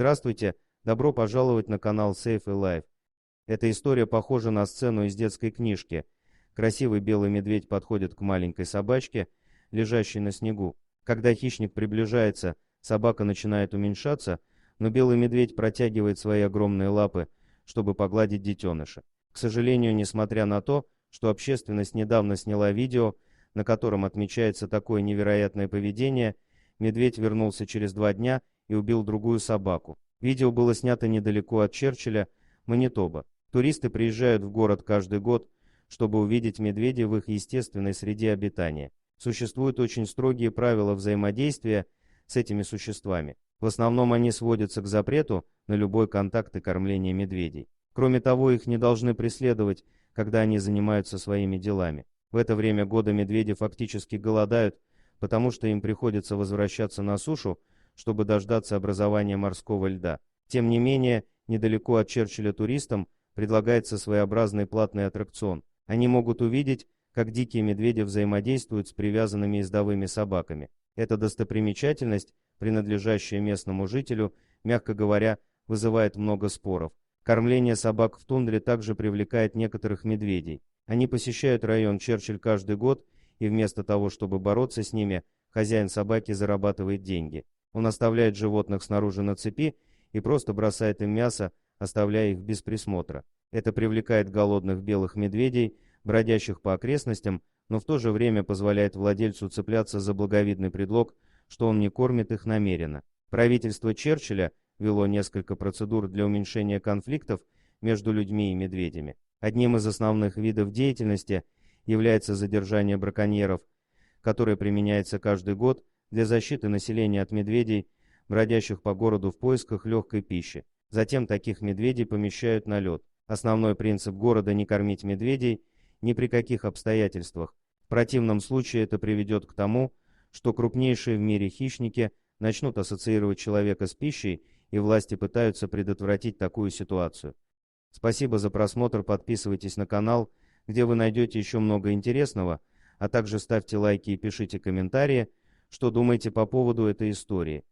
Здравствуйте, добро пожаловать на канал Safe Life. Эта история похожа на сцену из детской книжки. Красивый белый медведь подходит к маленькой собачке, лежащей на снегу. Когда хищник приближается, собака начинает уменьшаться, но белый медведь протягивает свои огромные лапы, чтобы погладить детеныша. К сожалению, несмотря на то, что общественность недавно сняла видео, на котором отмечается такое невероятное поведение, медведь вернулся через 2 дня и убил другую собаку. Видео было снято недалеко от Черчилля, Манитоба. Туристы приезжают в город каждый год, чтобы увидеть медведей в их естественной среде обитания. Существуют очень строгие правила взаимодействия с этими существами. В основном они сводятся к запрету на любой контакт и кормление медведей. Кроме того, их не должны преследовать, когда они занимаются своими делами. В это время года медведи фактически голодают, потому что им приходится возвращаться на сушу, чтобы дождаться образования морского льда. Тем не менее, недалеко от Черчилля туристам предлагается своеобразный платный аттракцион. Они могут увидеть, как дикие медведи взаимодействуют с привязанными ездовыми собаками. Эта достопримечательность, принадлежащая местному жителю, мягко говоря, вызывает много споров. Кормление собак в тундре также привлекает некоторых медведей. Они посещают район Черчилль каждый год, и вместо того, чтобы бороться с ними, хозяин собаки зарабатывает деньги. Он оставляет животных снаружи на цепи и просто бросает им мясо, оставляя их без присмотра. Это привлекает голодных белых медведей, бродящих по окрестностям, но в то же время позволяет владельцу цепляться за благовидный предлог, что он не кормит их намеренно. Правительство Черчилля вело несколько процедур для уменьшения конфликтов между людьми и медведями. Одним из основных видов деятельности является задержание браконьеров, которое применяется каждый год для защиты населения от медведей, бродящих по городу в поисках легкой пищи. Затем таких медведей помещают на лед. Основной принцип города — не кормить медведей ни при каких обстоятельствах. В противном случае это приведет к тому, что крупнейшие в мире хищники начнут ассоциировать человека с пищей, и власти пытаются предотвратить такую ситуацию. Спасибо за просмотр, подписывайтесь на канал, где вы найдете еще много интересного, а также ставьте лайки и пишите комментарии, что думаете по поводу этой истории.